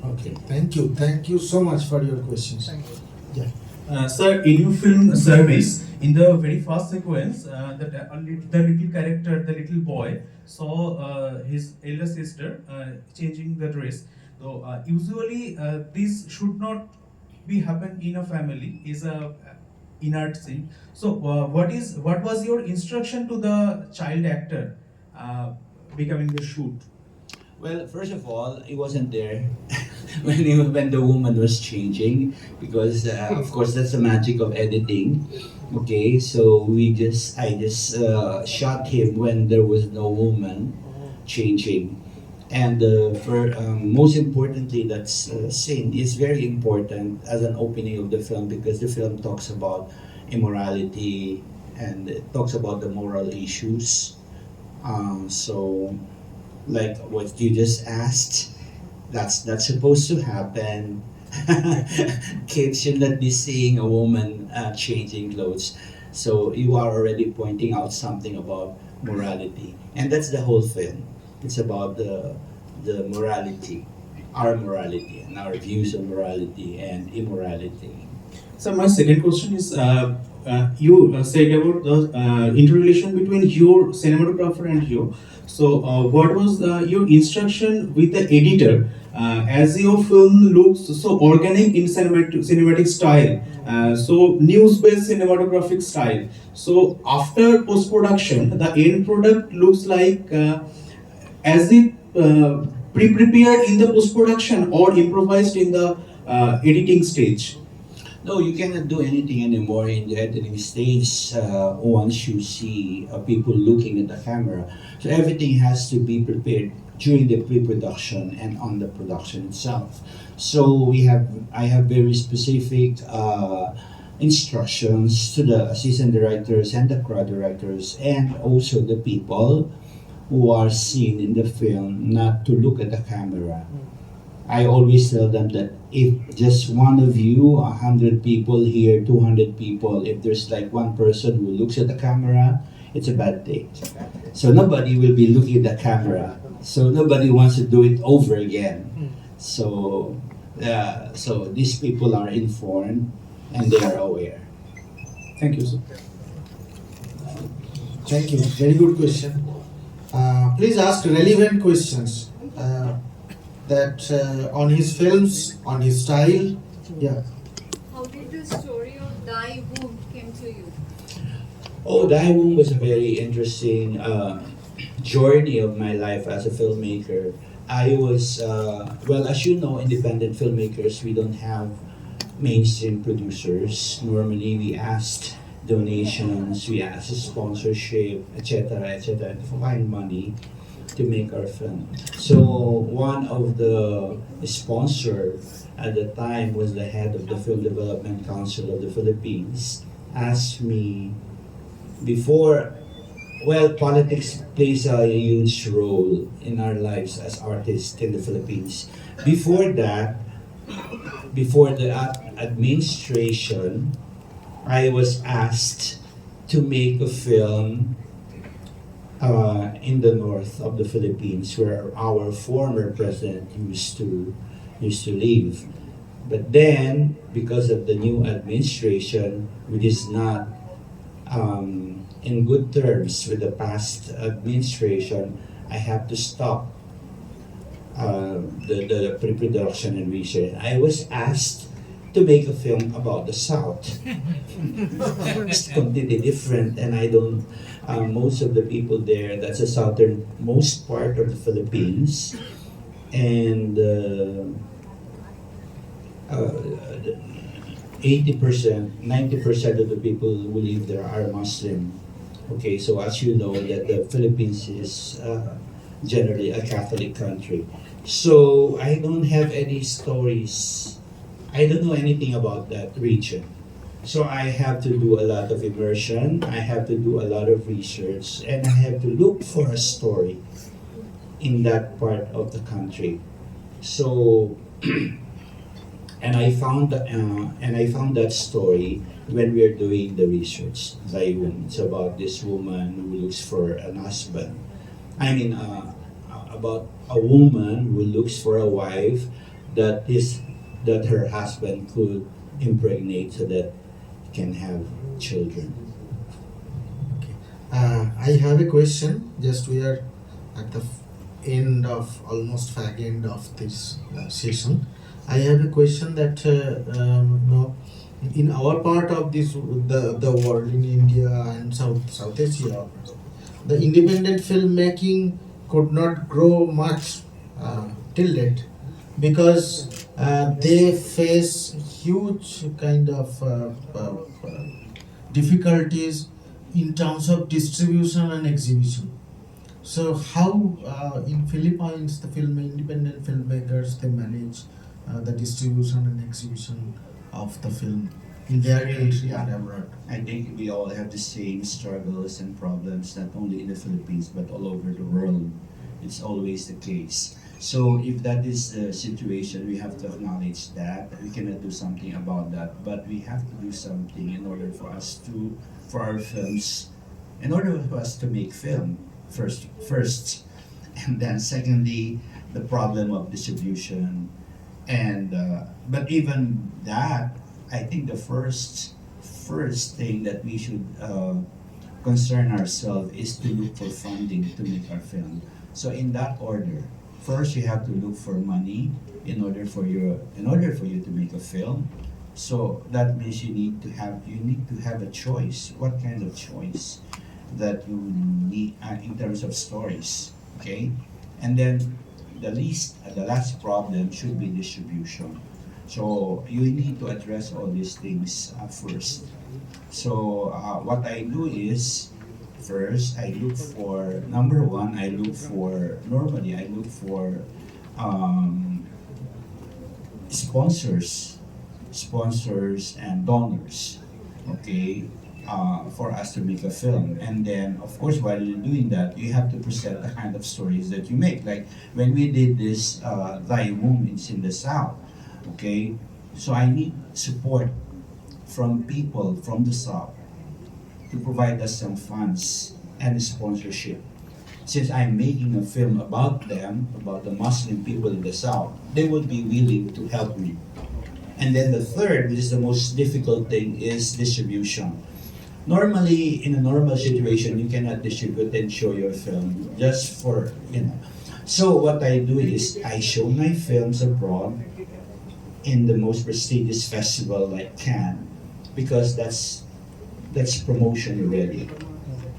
Okay, thank you. Thank you so much for your questions. Thank you. Yeah. Sir, in your film Service, in the very first sequence, the little character, the little boy, saw his elder sister changing the dress. So usually this should not be happen in a family. Is a inert scene. So what was your instruction to the child actor becoming the shoot? Well, first of all, he wasn't there. when the woman was changing, because of course that's the magic of editing. Okay, so I just shot him when there was no woman changing. And most importantly, that scene is very important as an opening of the film, because the film talks about immorality and it talks about the moral issues. So, like what you just asked, that's supposed to happen. Kids should not be seeing a woman changing clothes. So you are already pointing out something about morality, and that's the whole film. It's about the morality, our morality, and our views on morality and immorality. So my second question is, you said about the interrelation between your cinematographer and you. So what was your instruction with the editor? As your film looks so organic in cinematic style, so news-based cinematographic style. So after post-production, the end product looks like as if pre-prepared in the post-production or improvised in the editing stage. No, you cannot do anything anymore in the editing stage once you see people looking at the camera. So everything has to be prepared during the pre-production and on the production itself. So I have very specific instructions to the assistant directors and the crowd directors, and also the people who are seen in the film, not to look at the camera. I always tell them that if just one of you, 100 people here, 200 people, if there's like one person who looks at the camera, it's a bad day. So nobody will be looking at the camera. So nobody wants to do it over again. So these people are informed and they are aware. Thank you, sir. Thank you. Very good question. Please ask relevant questions on his films, on his style. Yeah. How did the story of Dai Womb came to you? Oh, Dai Womb was a very interesting journey of my life as a filmmaker. I was, well, as you know, independent filmmakers, we don't have mainstream producers. Normally, we asked donations, we asked sponsorship, etc., to find money to make our film. So one of the sponsor at the time was the head of the Film Development Council of the Philippines, asked me before, well, politics plays a huge role in our lives as artists in the Philippines. Before that, before the administration, I was asked to make a film in the north of the Philippines, where our former president used to live. But then, because of the new administration, which is not in good terms with the past administration, I have to stop the pre-production and research. I was asked to make a film about the South. It's completely different, and I don't. Most of the people there, that's the southernmost part of the Philippines, and 80%, 90% of the people who live there are Muslim. Okay, so as you know, that the Philippines is generally a Catholic country. So I don't have any stories. I don't know anything about that region. So I have to do a lot of immersion, I have to do a lot of research, and I have to look for a story in that part of the country. So, and I found that story when we are doing the research. It's about this woman who looks for an husband. I mean, about a woman who looks for a wife that her husband could impregnate so that can have children. I have a question. Just we are at the end of almost fag end of this session. I have a question that in our part of this the world, in India and South Asia, the independent filmmaking could not grow much till date. because they face huge kind of difficulties in terms of distribution and exhibition. So how in Philippines the independent filmmakers they manage the distribution and exhibition of the film in their country and abroad? I think we all have the same struggles and problems, not only in the Philippines but all over the world. It's always the case. So if that is the situation, we have to acknowledge that. We cannot do something about that, but we have to do something in order for us to, for our films, in order for us to make film first, and then secondly, the problem of distribution, and but even that, I think the first thing that we should concern ourselves is to look for funding to make our film. So in that order, first you have to look for money in order for you to make a film. So that means you need to have a choice. What kind of choice that you need in terms of stories, okay? And then the last problem should be distribution. So you need to address all these things first. So what I do is, first I look for, number one, normally I look for sponsors and donors, okay, for us to make a film. And then, of course, while you're doing that, you have to present the kind of stories that you make. Like when we did this Thy Womb, it's in the South, okay? So I need support from people from the South to provide us some funds and sponsorship. Since I'm making a film about them, about the Muslim people in the South, they would be willing to help me. And then the third, which is the most difficult thing, is distribution. Normally, in a normal situation, you cannot distribute and show your film just for, So what I do is I show my films abroad in the most prestigious festival like Cannes, because that's promotion already.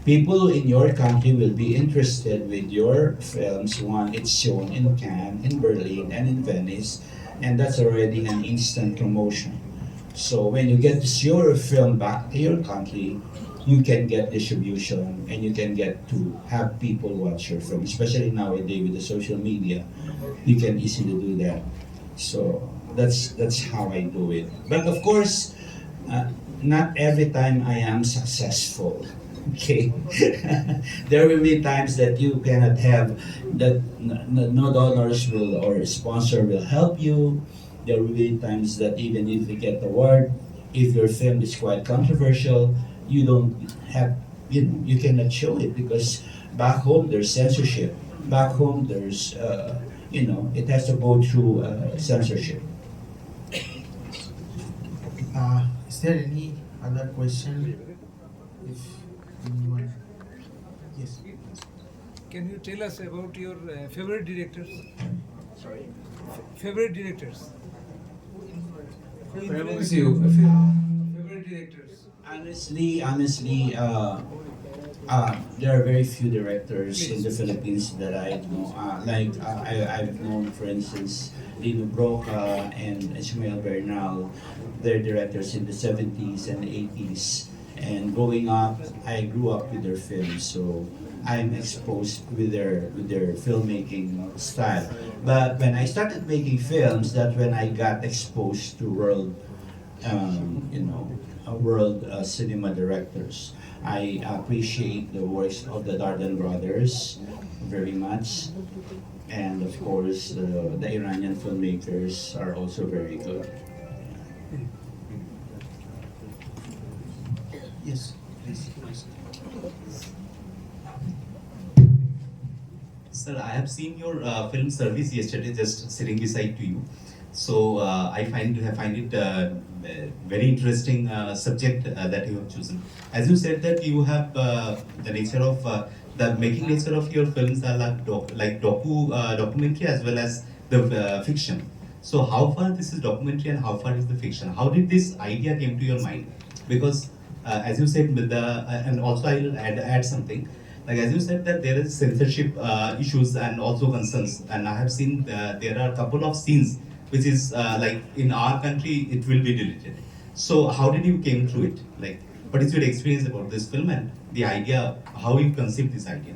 People in your country will be interested with your films when it's shown in Cannes, in Berlin, and in Venice, and that's already an instant promotion. So when you get to show your film back to your country, you can get distribution and you can get to have people watch your film, especially nowadays with the social media. You can easily do that. So that's how I do it. But of course, not every time I am successful. Okay, there will be times that you cannot have that. No donors will or sponsor will help you. There will be times that even if you get the award, if your film is quite controversial, you don't have, you cannot show it because back home there's censorship. Back home there's, it has to go through censorship. Is there any other question? If anyone, yes. Can you tell us about your favorite directors? Sorry. Favorite directors. Favorite directors. Honestly, there are very few directors in the Philippines that I know. I've known, for instance, Lino Broca and Ismael Bernal. They're directors in the 70s and 80s. And growing up, I grew up with their films, so I'm exposed with their filmmaking style. But when I started making films, that's when I got exposed to world cinema directors. I appreciate the works of the Darden brothers very much, and of course the Iranian filmmakers are also very good. Yes, please. Sir, I have seen your film service yesterday, just sitting beside to you. So I find it very interesting subject that you have chosen. As you said that you have the nature of the making nature of your films are like documentary as well as the fiction. So how far this is documentary and how far is the fiction? How did this idea came to your mind? Because as you said, with the and also I will add something. like as you said that there is censorship issues and also concerns, and I have seen there are a couple of scenes which is like in our country it will be deleted. So how did you came through it? Like what is your experience about this film and the idea, how you conceived this idea?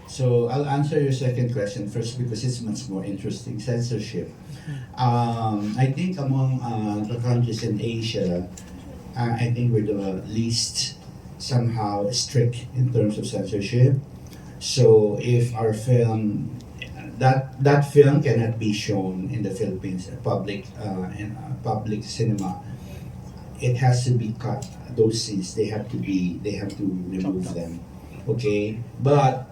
So I'll answer your second question first because it's much more interesting. Censorship. I think among the countries in Asia, I think we're the least somehow strict in terms of censorship. So if our film, that film cannot be shown in the Philippines, in public cinema, it has to be cut. Those scenes they have to remove them. Okay, but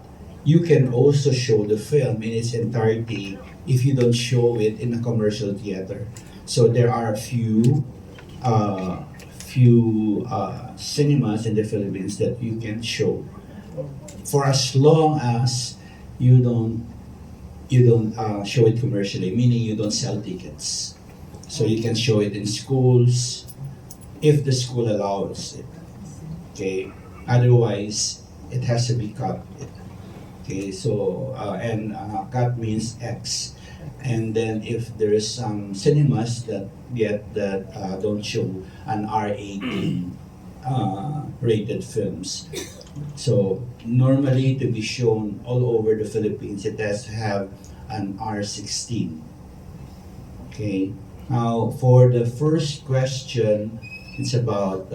you can also show the film in its entirety if you don't show it in a commercial theater. So there are a few cinemas in the Philippines that you can show for as long as you don't show it commercially, meaning you don't sell tickets. So you can show it in schools if the school allows it. Okay, otherwise it has to be cut. Okay, so cut means X, and then if there is some cinemas that don't show an R18 rated films, so normally to be shown all over the Philippines, it has to have an R16. Okay, now for the first question, it's about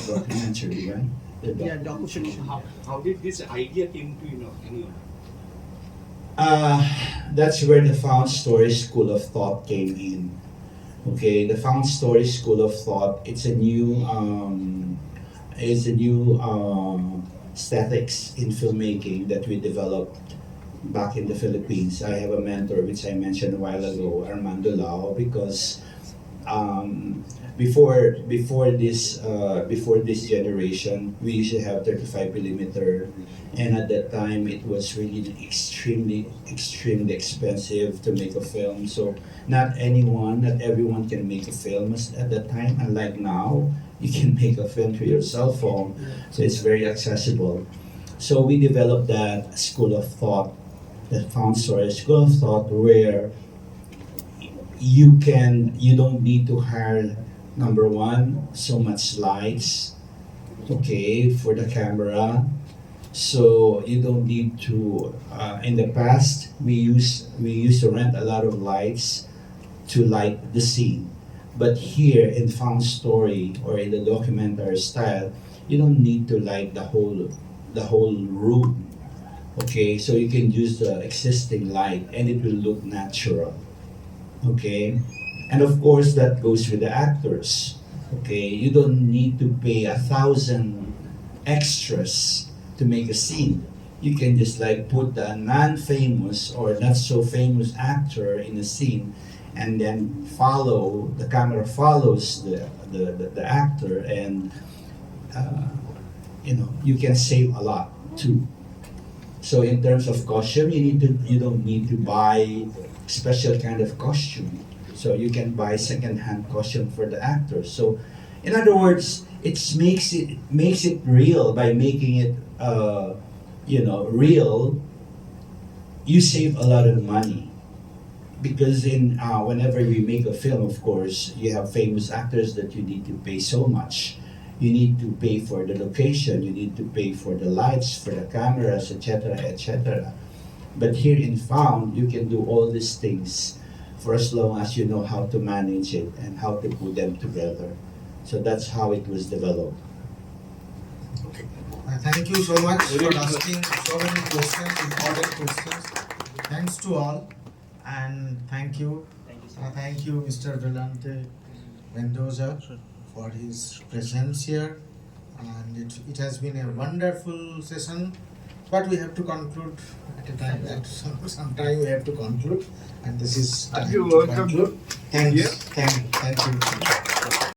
documentary, right? Yeah, documentary. How did this idea came to anyone? That's where the Found Story School of Thought came in. Okay, the Found Story School of Thought. It's a new aesthetics in filmmaking that we developed back in the Philippines. I have a mentor, which I mentioned a while ago, Armando Lao, because before this generation, we used to have 35mm, and at that time it was really extremely expensive to make a film. So not everyone can make a film at that time. Unlike now, you can make a film through your cell phone, so it's very accessible. So we developed that school of thought, the Found Story School of Thought, where you don't need to hire, number one, so much lights, okay, for the camera. So you don't need to. In the past, we used to rent a lot of lights to light the scene, but here in Found Story or in the documentary style, you don't need to light the whole room. Okay, so you can use the existing light and it will look natural. Okay, and of course that goes with the actors. Okay, you don't need to pay 1,000 extras to make a scene. You can just like put the non-famous or not so famous actor in a scene, and then the camera follows the actor, and you can save a lot too. So in terms of costume, you don't need to buy special kind of costume. So you can buy second-hand costume for the actors. So in other words, it makes it real. By making it real, you save a lot of money. Because whenever we make a film, of course, you have famous actors that you need to pay so much. You need to pay for the location, you need to pay for the lights, for the cameras, etc., etc. But here in Found, you can do all these things for as long as you know how to manage it and how to put them together. So that's how it was developed. Thank you so much for asking so many questions, important questions. Thanks to all, and thank you. Thank you, Mr. Brillante Mendoza, for his presence here. And it has been a wonderful session, but we have to conclude at a time. At some time we have to conclude, and this is time to conclude. Thank you.